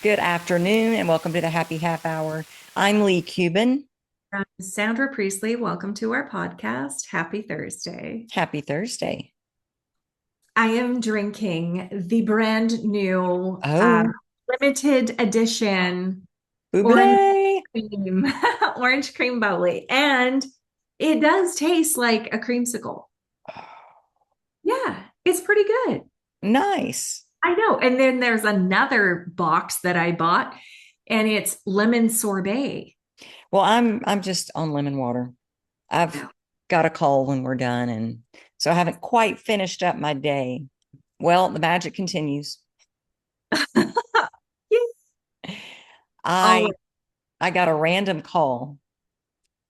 Good afternoon and welcome to the Happy Half Hour. I'm Leigh Kubin. I'm Sandra Priestley. Welcome to our podcast. Happy Thursday. Happy Thursday. I am drinking the brand new Oh, limited edition orange buble. cream, orange cream bubbly. And it does taste like a creamsicle. Yeah, it's pretty good. Nice. I know. And then there's another box that I bought, and it's lemon sorbet. Well, I'm just on lemon water. I've got a call when we're done, and so I haven't quite finished up my day. Well, the magic continues. All I right. I got a random call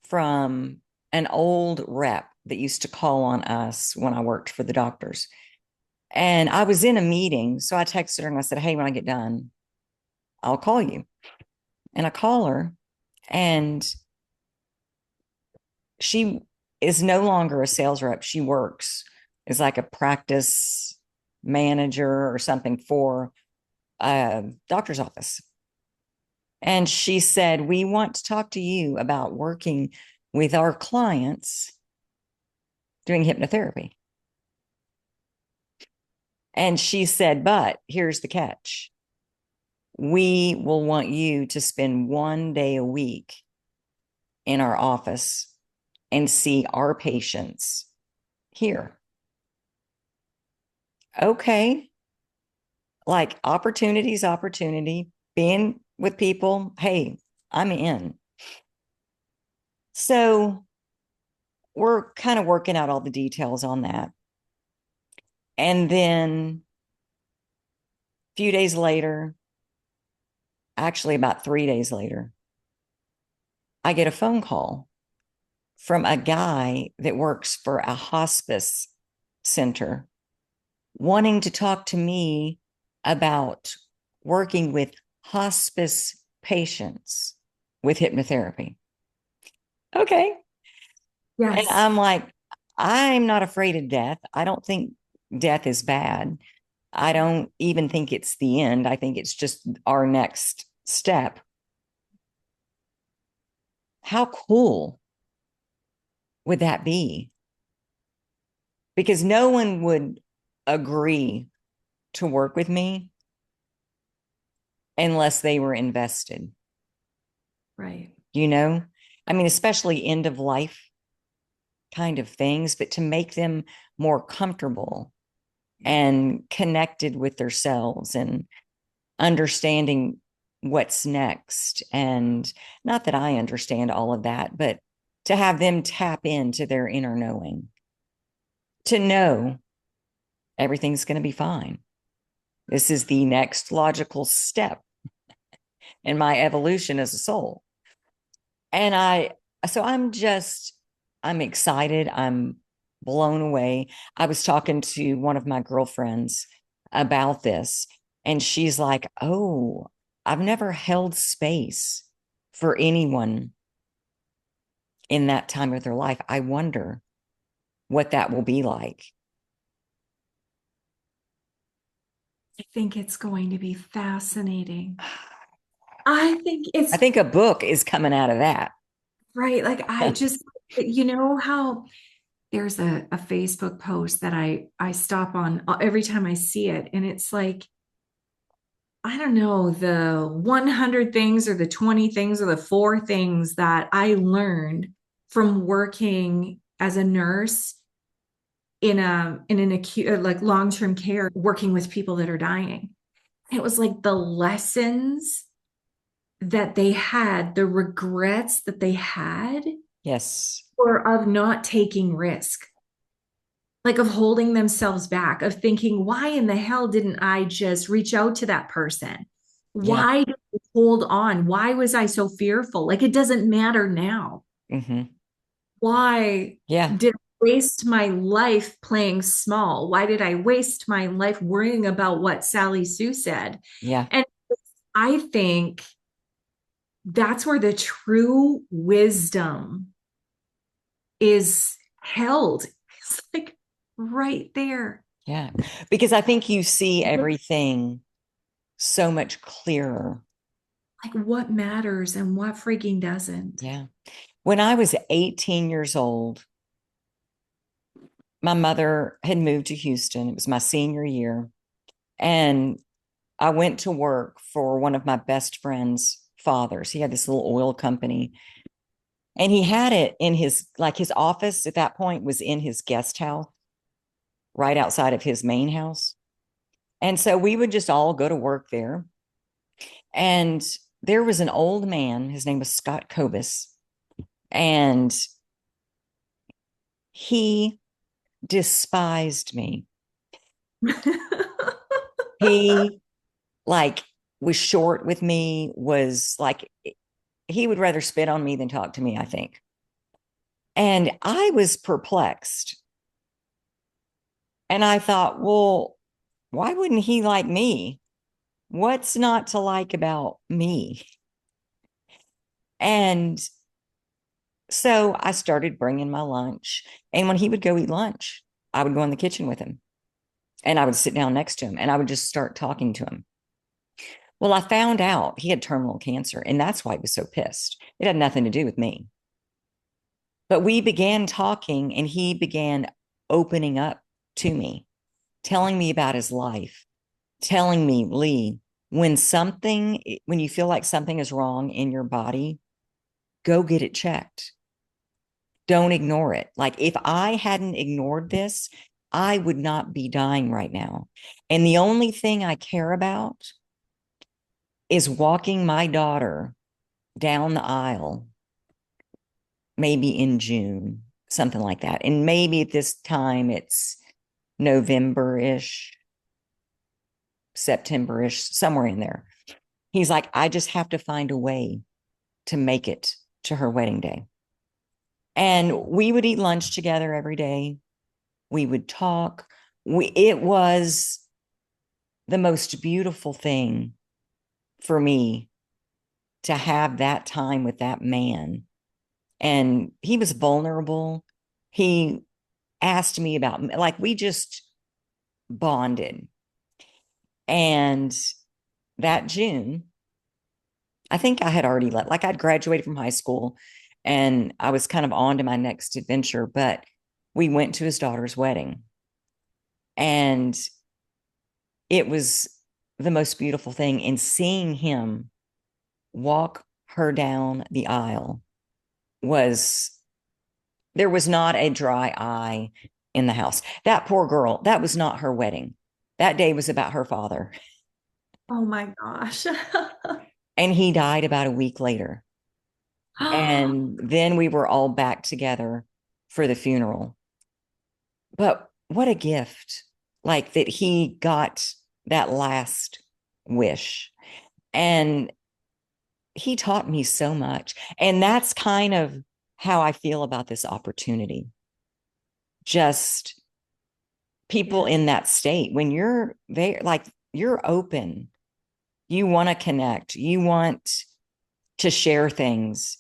from an old rep that used to call on us when I worked for the doctors. And I was in a meeting, so I texted her and I said, "Hey, when I get done, I'll call you." And I call her, and she is no longer a sales rep. She works as like a practice manager or something for a doctor's office. And she said, "We want to talk to you about working with our clients doing hypnotherapy." And she said, "But here's the catch. We will want you to spend 1 day a week in our office and see our patients here." Okay. Like opportunity, being with people. Hey, I'm in. So we're kind of working out all the details on that. And then a few days later, actually about 3 days later, I get a phone call from a guy that works for a hospice center wanting to talk to me about working with hospice patients with hypnotherapy. Okay. And Yes. I'm like, I'm not afraid of death. I don't think death is bad. I don't even think it's the end. I think it's just our next step. How cool would that be? Because no one would agree to work with me unless they were invested, Right. you know? I mean, especially end of life kind of things, but to make them more comfortable and connected with themselves and understanding what's next. And not that I understand all of that, but to have them tap into their inner knowing, to know everything's going to be fine. This is the next logical step in my evolution as a soul. And so I'm excited. I'm blown away. I was talking to one of my girlfriends about this, and she's like, "Oh, I've never held space for anyone in that time of their life. I wonder what that will be like." I think it's going to be fascinating. I think I it's think a book is coming out of that. right. Like you know how there's a Facebook post that I stop on every time I see it, and it's like, I don't know, the 100 things or the 20 things or the four things that I learned from working as a nurse in an acute like long-term care, working with people that are dying. It was like the lessons that they had, the regrets that they had Yes. were of not taking risk, like of holding themselves back, of thinking, why in the hell didn't I just reach out to that person? Yeah. Why did I hold on? Why was I so fearful? Like it doesn't matter now. Hmm. Why Yeah. did I waste my life playing small? Why did I waste my life worrying about what Sally Sue said? Yeah. And I think that's where the true wisdom is held. It's like right there. Yeah. Because I think you see everything so much clearer Like what matters and what freaking doesn't. Yeah. When I was 18 years old, my mother had moved to Houston. It was my senior year. And I went to work for one of my best friend's fathers. He had this little oil company, and he had it in his, like, his office at that point was in his guest house right outside of his main house. And so we would just all go to work there. And there was an old man, his name was Scott Kobus, and he despised me. He like was short with me, was like he would rather spit on me than talk to me, I think. And I was perplexed. And I thought, well, why wouldn't he like me? What's not to like about me? And so I started bringing my lunch. And when he would go eat lunch, I would go in the kitchen with him and I would sit down next to him and I would just start talking to him. Well, I found out he had terminal cancer, and that's why he was so pissed. It had nothing to do with me. But we began talking, and he began opening up to me, telling me about his life, telling me, Leigh, when you feel like something is wrong in your body, go get it checked. Don't ignore it. Like if I hadn't ignored this, I would not be dying right now. And the only thing I care about is walking my daughter down the aisle, maybe in June, something like that. And maybe at this time it's November ish, September ish, somewhere in there. He's like, I just have to find a way to make it to her wedding day. And we would eat lunch together every day. We would talk. It was the most beautiful thing for me to have that time with that man. And he was vulnerable. He asked me about, like, we just bonded. And that June, I think I had already left, like, I'd graduated from high school and I was kind of on to my next adventure, but we went to his daughter's wedding. And it was the most beautiful thing. And seeing him walk her down the aisle was, there was not a dry eye in the house. That poor girl, that was not her wedding. That day was about her father. Oh my gosh. And he died about a week later. And then we were all back together for the funeral. But what a gift, like that he got that last wish. And he taught me so much. And that's kind of how I feel about this opportunity. Just people in that state, when you're there, like you're open, you want to connect, you want to share things,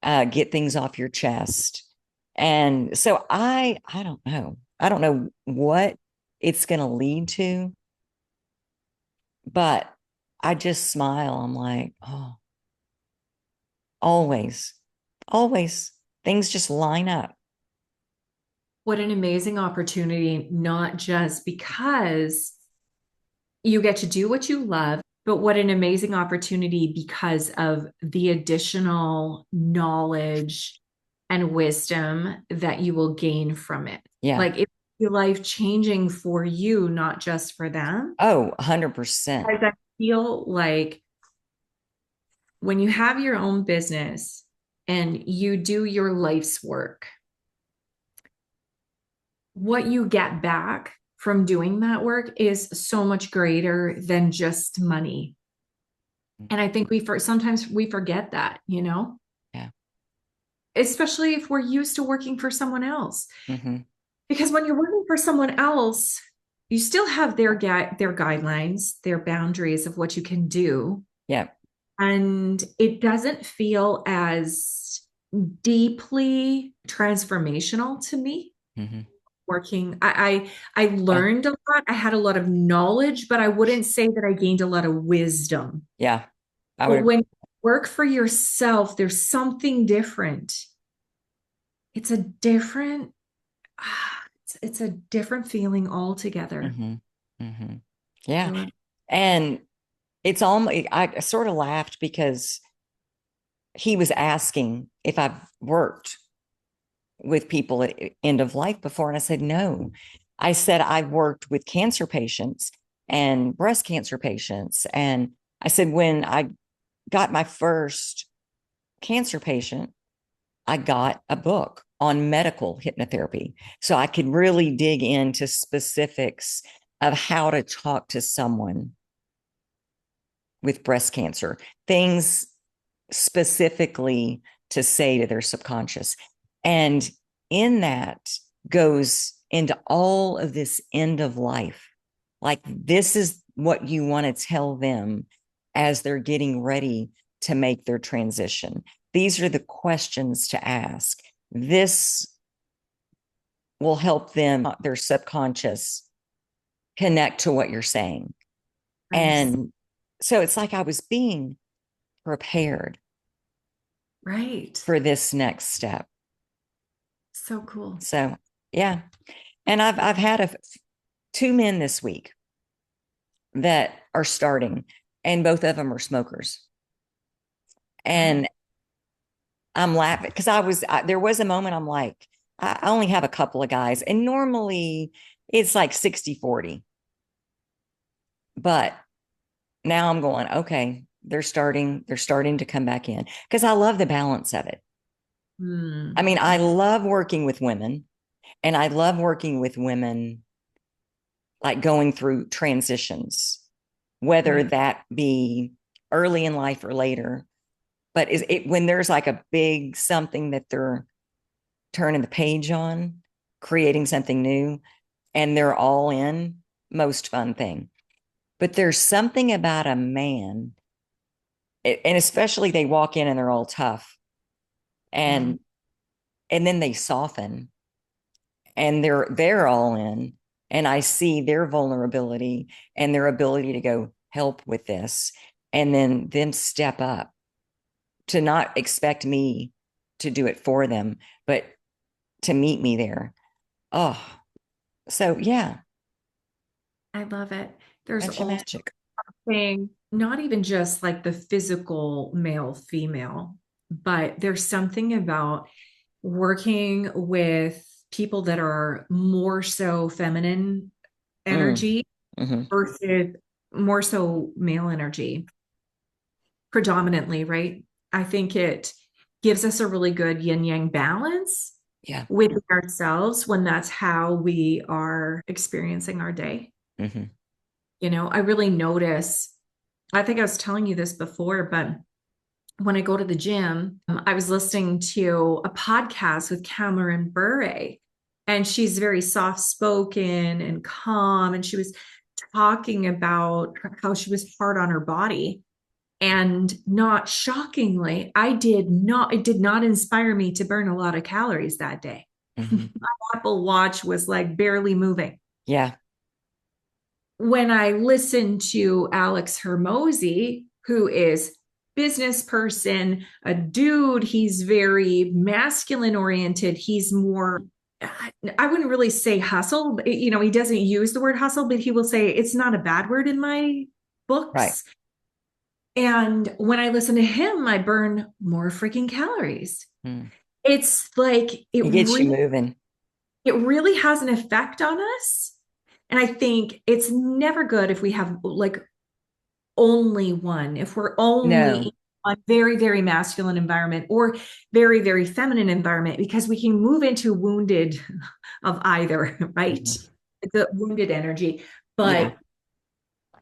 get things off your chest. And so I don't know. I don't know what it's going to lead to, but I just smile. I'm like, oh, always, always things just line up. What an amazing opportunity, not just because you get to do what you love, but what an amazing opportunity because of the additional knowledge and wisdom that you will gain from it. Yeah. Like it's life changing for you, not just for them. Oh, 100%. Because I feel like when you have your own business and you do your life's work, what you get back from doing that work is so much greater than just money. And I think sometimes we forget that, Yeah. especially if we're used to working for someone else. Mm-hmm. Because when you're working for someone else, you still have their guidelines, their boundaries of what you can do. Yeah. And it doesn't feel as deeply transformational to me. Mm-hmm. Working, I Yeah. learned a lot. I had a lot of knowledge, but I wouldn't say that I gained a lot of wisdom. Yeah. I But would. work for yourself, there's something different. It's a different, it's a different feeling altogether. Hmm. Hmm. Yeah. So, And it's almost, I sort of laughed because he was asking if I've worked with people at end of life before. And I said, no. I said, I've worked with cancer patients and breast cancer patients. And I said, when I got my first cancer patient, I got a book on medical hypnotherapy. So I could really dig into specifics of how to talk to someone with breast cancer, things specifically to say to their subconscious. And in that goes into all of this end of life. Like, this is what you want to tell them as they're getting ready to make their transition. These are the questions to ask. This will help them, their subconscious, connect to what you're saying. nice. And so it's like I was being prepared Right. for this next step. So cool. So, yeah. And I've had two men this week that are starting, and both of them are smokers. Okay. And I'm laughing because there was a moment I'm like, I only have a couple of guys, and normally it's like 60-40. But now I'm going, okay, they're starting to come back in because I love the balance of it. I mean, I Yes. love working with women, and I love working with women like going through transitions, whether Right. that be early in life or later. But is it when there's like a big something that they're turning the page on, creating something new, and they're all in, most fun thing. But there's something about a man, and especially they walk in and they're all tough, Mhm. and then they soften and they're all in, and I see their vulnerability and their ability to go help with this, and then them step up, to not expect me to do it for them, but to meet me there. Oh, so yeah, I love it. There's bunch of also magic. thing, not even just like the physical male female, but there's something about working with people that are more so feminine Mm, energy hmm. versus more so male energy predominantly, right? I think it gives us a really good yin yang balance Yeah. within ourselves when that's how we are experiencing our day. Hmm. I really notice, I think I was telling you this before, but when I go to the gym, I was listening to a podcast with Cameron Bure, and she's very soft spoken and calm. And she was talking about how she was hard on her body. And not shockingly, it did not inspire me to burn a lot of calories that day. Hmm. My Apple Watch was like barely moving. Yeah. When I listened to Alex Hermosi, who is business person, a dude, he's very masculine oriented. He's more, I wouldn't really say hustle. He doesn't use the word hustle, but he will say it's not a bad word in my Right. books. And when I listen to him, I burn more freaking calories. Mm. It's like It gets you moving. it really has an effect on us. And I think it's never good if we have like only one, if we're only in No. a very, very masculine environment or very, very feminine environment, because we can move into wounded of either, right? Hmm. The wounded energy. Yeah. But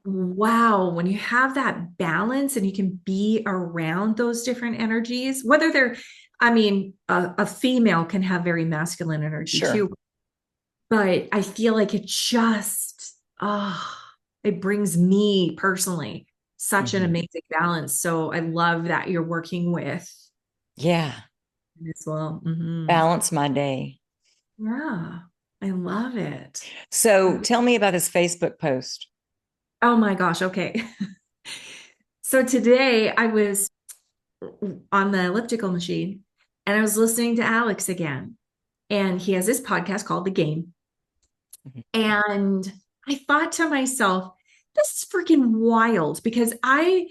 wow, when you have that balance and you can be around those different energies, whether they're, I mean, a female can have very masculine energy Sure. too, but I feel like it just, it brings me personally such an Hmm. amazing balance. So I love that you're working with Yeah. as well. Balance my day. Yeah, I love it. So tell me about this Facebook post. Oh my gosh. Okay. So today I was on the elliptical machine, and I was listening to Alex again. And he has this podcast called The Game. Mhm. And I thought to myself, this is freaking wild because I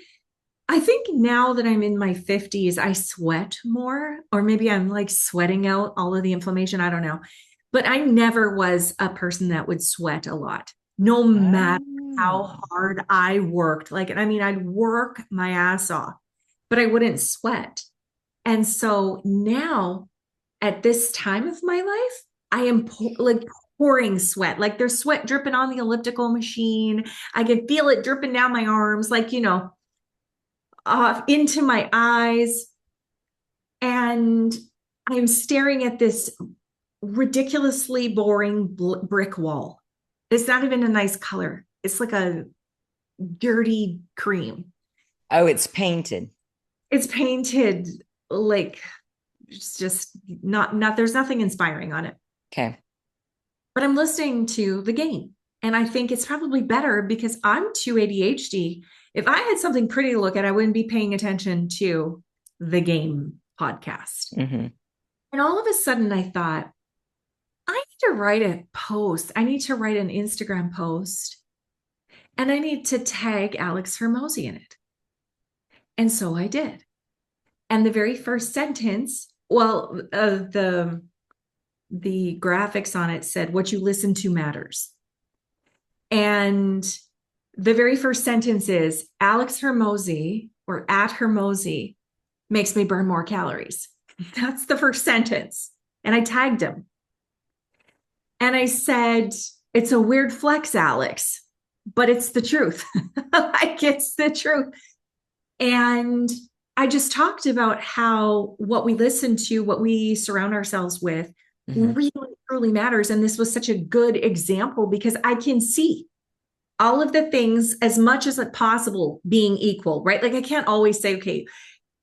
think now that I'm in my 50s, I sweat more, or maybe I'm like sweating out all of the inflammation. I don't know. But I never was a person that would sweat a lot, no matter how Oh, hard I worked. Like, I mean, I'd work my ass off, but I wouldn't sweat. And so now at this time of my life, I am like pouring sweat. Like there's sweat dripping on the elliptical machine. I can feel it dripping down my arms, like, into my eyes. And I'm staring at this ridiculously boring brick wall. It's not even a nice color. It's like a dirty cream. oh, it's painted. It's painted like it's just not there's nothing inspiring on it. Okay. But I'm listening to The Game. And I think it's probably better because I'm too ADHD. If I had something pretty to look at, I wouldn't be paying attention to The Game podcast. Hmm. And all of a sudden, I thought, I need to write a post. I need to write an Instagram post and I need to tag Alex Hermosi in it. And so I did. And the very first sentence, well, the graphics on it said, "What you listen to matters." And the very first sentence is, "Alex Hermosi or at Hermosi makes me burn more calories." That's the first sentence. And I tagged him. And I said, "It's a weird flex, Alex, but it's the truth." Like it's the truth. And I just talked about how what we listen to, what we surround ourselves with, Hmm. really, truly matters. And this was such a good example because I can see all of the things as much as possible being equal, right? Like I can't always say, okay,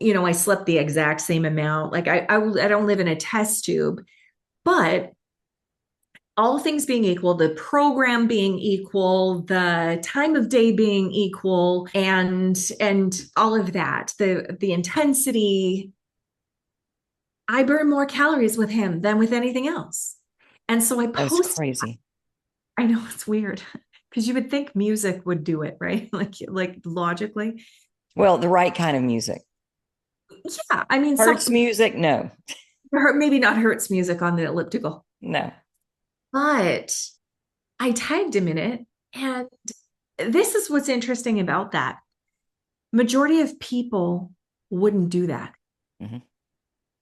I slept the exact same amount. Like I don't live in a test tube, but all things being equal, the program being equal, the time of day being equal, and all of that, the intensity, I burn more calories with him than with anything else. And so I That's post, crazy. I know it's weird because you would think music would do it, right? Like logically. Well, the right kind of music. Yeah, I mean, Hurts music? No, maybe not Hertz music on the elliptical, no. but I tagged him in it. And this is what's interesting about that. Majority of people wouldn't do that. Hmm.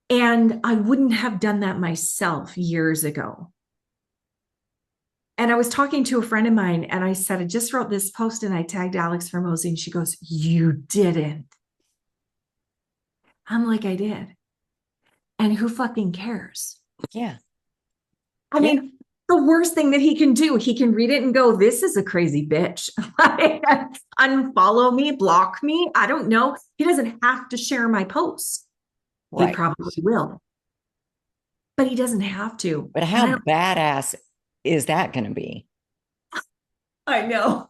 And I wouldn't have done that myself years ago. And I was talking to a friend of mine and I said, I just wrote this post and I tagged Alex Formosi. And she goes, "You didn't." I'm like, "I did." And who fucking cares? Yeah. I Yeah. mean, the worst thing that he can do, he can read it and go, "This is a crazy bitch." Like, unfollow me, block me. I don't know. He doesn't have to share my posts. He Right. probably will, but he doesn't have to. But And how badass is that going to be? I know.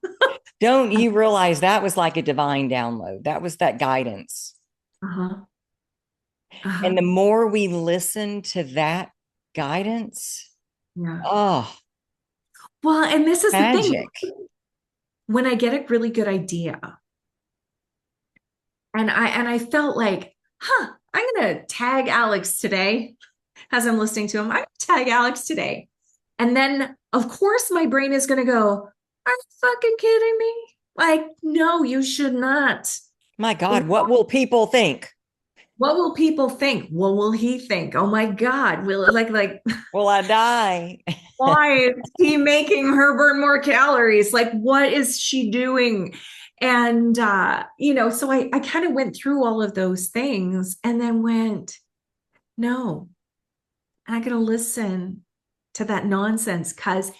Don't you realize that was like a divine download? That was that guidance. Uh-huh. And Uh-huh. the more we listen to that guidance, Yeah. oh, Well, and this is the thing. magic. When I get a really good idea, and I felt like, I'm gonna tag Alex today as I'm listening to him. I'm gonna tag Alex today. And then of course my brain is gonna go, "Are you fucking kidding me?" Like, no, you should not. My God, what will people think? What will people think? What will he think? Oh my God. Will it like Will I die? why is he making her burn more calories? Like, what is she doing? And so I kind of went through all of those things and then went, no, I'm gonna listen to that nonsense because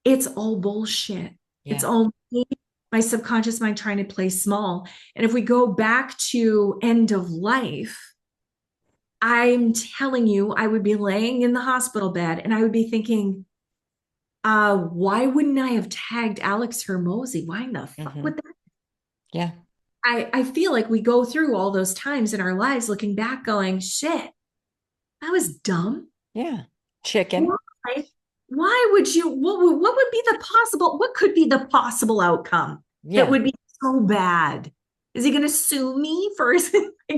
it's all bullshit. It's Yeah. all me, my subconscious mind trying to play small. And if we go back to end of life, I'm telling you, I would be laying in the hospital bed and I would be thinking, why wouldn't I have tagged Alex Hermosi? Why in the fuck Hmm. would that? Yeah. I feel like we go through all those times in our lives looking back, going, shit, that was dumb. Yeah. Chicken. Why? Why would you? What would be the possible? What could be the possible outcome that Yeah. would be so bad? Is he going to sue me for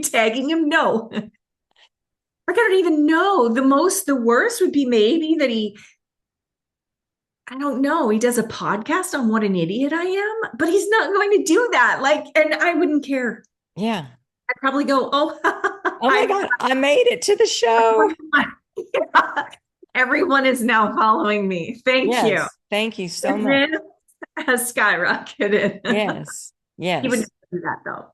tagging him? No. I don't even know. The worst would be maybe that I don't know, he does a podcast on what an idiot I am, but he's not going to do that. Like, and I wouldn't care. Yeah. I'd probably go, oh, Oh my God, I made it to the show. everyone is now following me. Thank you. Yes. Thank you so much. Business has skyrocketed. Yes. He would Yes. never do that though.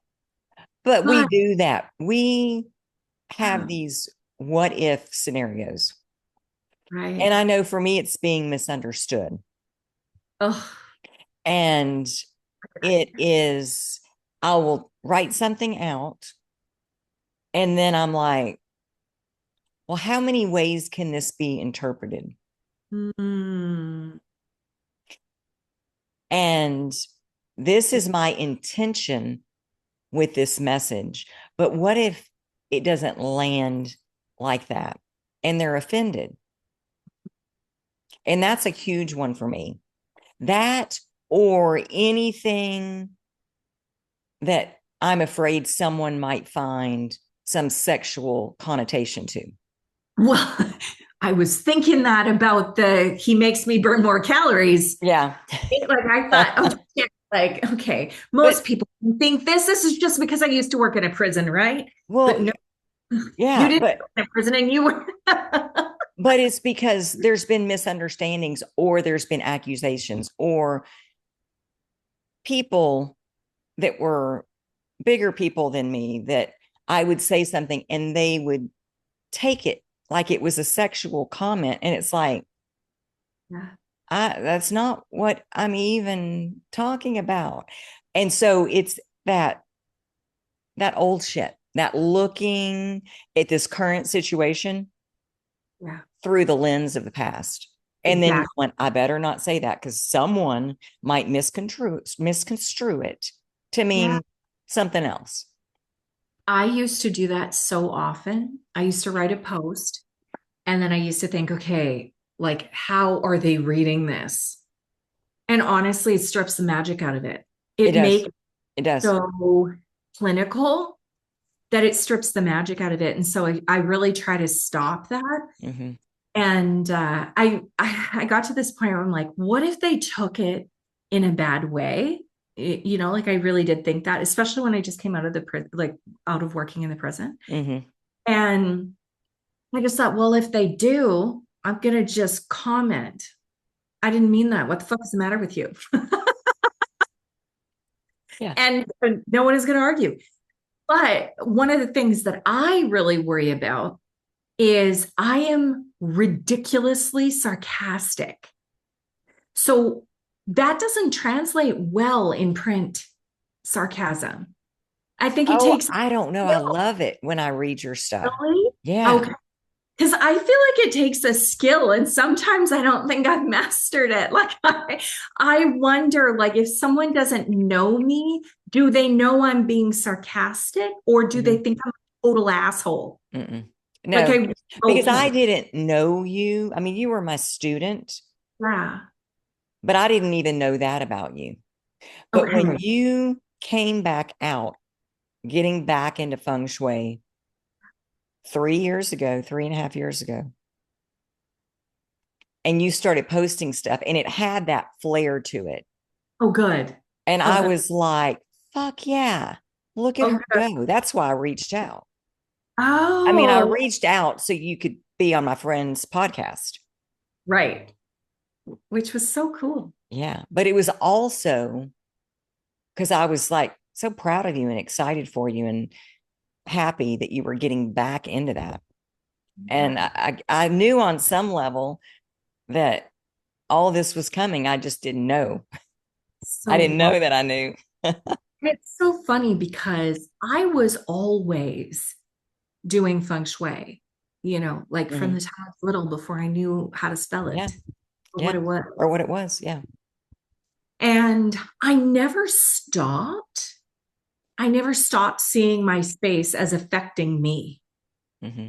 But we But do that. We have yeah, these what if scenarios. right. And I know for me, it's being misunderstood. Oh, And it is, I will write something out. And then I'm like, well, how many ways can this be interpreted? mm, And this is my intention with this message. But what if it doesn't land like that and they're offended? And that's a huge one for me. That or anything that I'm afraid someone might find some sexual connotation to. well, I was thinking that about he makes me burn more calories. Yeah. Like I thought, oh, yeah, like, okay, most But people think this is just because I used to work in a prison, right? But well, no, you yeah, didn't work in a prison and you were. but it's because there's been misunderstandings or there's been accusations or people that were bigger people than me that I would say something and they would take it like it was a sexual comment. And it's like, Yeah. that's not what I'm even talking about. And so it's that old shit, that looking at this current situation Yeah, through the lens of the past. And then exactly. going, I better not say that because someone might misconstrue it to Yeah. mean something else. I used to do that so often. I used to write a post and then I used to think, okay, like, how are they reading this? And honestly, it strips the magic out of it. It It does. makes It does. so clinical that it strips the magic out of it. And so I really try to stop that. Hmm. And I got to this point where I'm like, what if they took it in a bad way? Like I really did think that, especially when I just came out of the prison, like out of working in the prison. Hmm. And I just thought, well, if they do, I'm gonna just comment. I didn't mean that. What the fuck is the matter with you? Yeah. And no one is gonna argue. But one of the things that I really worry about is I am ridiculously sarcastic. So that doesn't translate well in print sarcasm. I think it Oh, takes I don't know. I skill. love it when I read your stuff. Really? Yeah. Okay. Because I feel like it takes a skill, and sometimes I don't think I've mastered it. Like I wonder, like if someone doesn't know me, do they know I'm being sarcastic, or do they Hmm. think I'm a total asshole? Mm-mm. Like No, I because I okay, didn't know you. I mean, you were my student, yeah, but I didn't even know that about you. But when okay, you came back out, getting back into feng shui 3 years ago, 3.5 years ago, and you started posting stuff and it had that flair to it. oh good, And oh I good, was like, fuck yeah, look at oh her good, go. That's why I reached out. I mean, I oh reached out so you could be on my friend's podcast. right, which was so cool. Yeah. But it was also because I was like so proud of you and excited for you and happy that you were getting back into that. And Yeah, I knew on some level that all this was coming. I just didn't know. I so didn't well. know that I knew. It's so funny because I was always doing feng shui, like from Hmm. the time I was little before I knew how to spell Yeah. it or what Yeah. it was. Or what it was. Yeah. And I never stopped. I never stopped seeing my space as affecting me. Mm-hmm.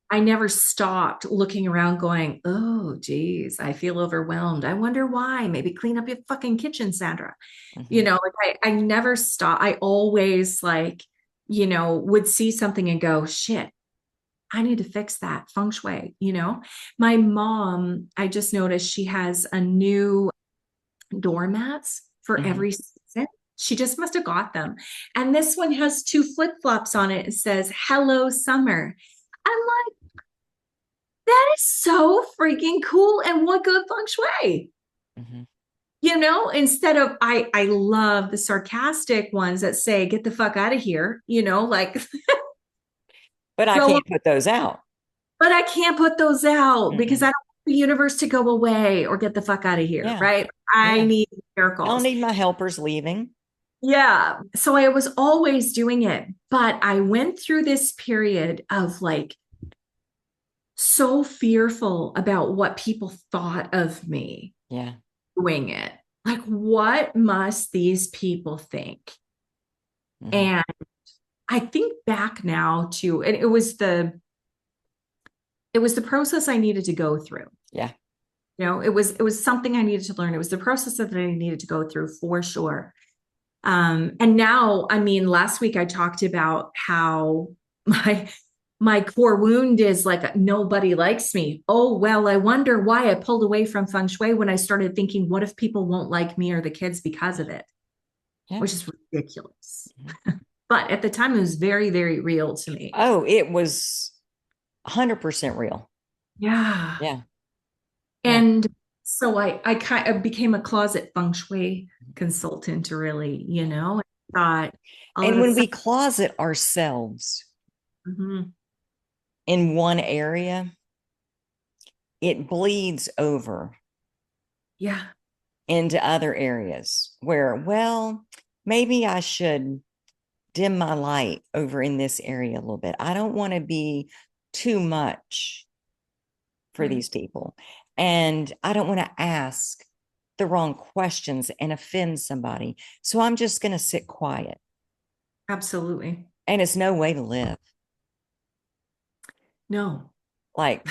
I never stopped looking around going, oh, geez, I feel overwhelmed. I wonder why. Maybe clean up your fucking kitchen, Sandra. Mm-hmm. Like I never stopped. I always like, would see something and go, shit, I need to fix that feng shui. My mom, I just noticed she has a new doormats for Mm-hmm. every season. She just must have got them. And this one has two flip-flops on it. It says, hello, summer. I'm like, that is so freaking cool. And what good feng shui? Mm-hmm. Instead of I love the sarcastic ones that say, get the fuck out of here, like But I go, can't put those out. but I can't put those out because Mm-mm. I don't want the universe to go away or get the fuck out of here, Yeah. right? I Yeah. need I don't miracles. need my helpers leaving. Yeah. So I was always doing it, but I went through this period of like so fearful about what people thought of me Yeah. doing it. Like, what must these people think? Mm-hmm. And I think back now to, and it was the process I needed to go through. Yeah. It was something I needed to learn. It was the process that I needed to go through for sure. And now, I mean, last week I talked about how my core wound is like nobody likes me. Oh, well, I wonder why I pulled away from feng shui when I started thinking, what if people won't like me or the kids because of it? Yeah. Which is ridiculous. Mhm. But at the time, it was very, very real to me. Oh, it was 100% real. Yeah. Yeah. Yeah. And so I kind of became a closet feng shui consultant, really, and thought all of And a when sudden, we closet ourselves mhm, in one area, it bleeds over yeah, into other areas where, well, maybe I should dim my light over in this area a little bit. I don't want to be too much for right. these people. And I don't want to ask the wrong questions and offend somebody. So I'm just going to sit quiet. Absolutely. And it's no way to live. No. Like,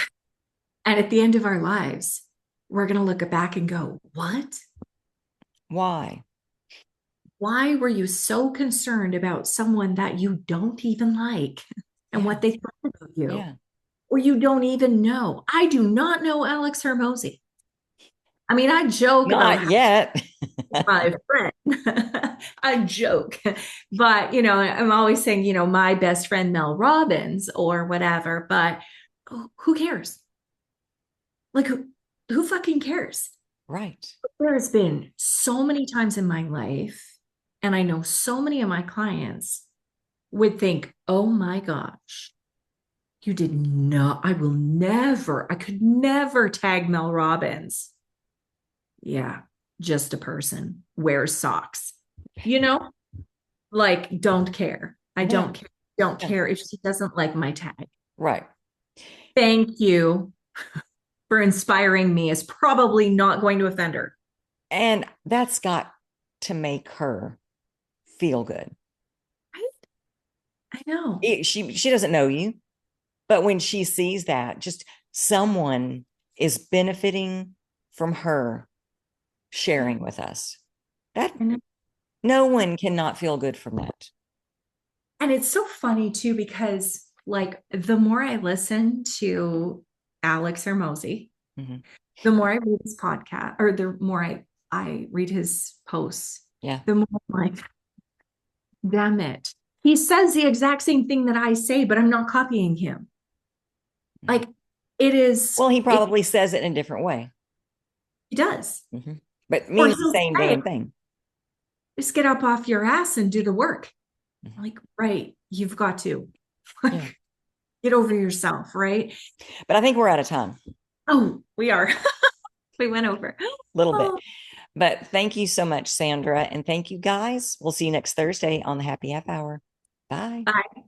And at the end of our lives, we're going to look back and go, what? why? Why were you so concerned about someone that you don't even like and Yeah. what they thought about you? Yeah. Or you don't even know? I do not know Alex Hermosi. I mean, I joke about Not how yet. my friend. I joke, but I'm always saying, my best friend Mel Robbins or whatever. But who cares? Like, who fucking cares? Right. There has been so many times in my life, and I know so many of my clients would think, "Oh my gosh, you did not. I could never tag Mel Robbins." Yeah, just a person wears socks. You know, like don't care. I Yeah. don't care. Don't Yeah. care if she doesn't like my tag. Right. Thank you for inspiring me. Is probably not going to offend her. And that's got to make her feel good. Right? I know. She doesn't know you, but when she sees that, just someone is benefiting from her sharing with us. That I know. no one cannot feel good from that. And it's so funny too, because like the more I listen to Alex Hermosi, Mhm. the more I read his podcast, or the more I read his posts, Yeah. the more I'm like, damn it. He says the exact same thing that I say, but I'm not copying him. Mhm. Like it is, Well, he it, probably says it in a different way, he does. but Or means the he'll same say, damn thing. just get up off your ass and do the work. Mhm. I'm like, right, you've got to Yeah. like get over yourself, right? But I think we're out of time, Oh, we are. We went over. a little bit. Oh, But thank you so much, Sandra. And thank you guys. We'll see you next Thursday on the Happy Half Hour. Bye. bye.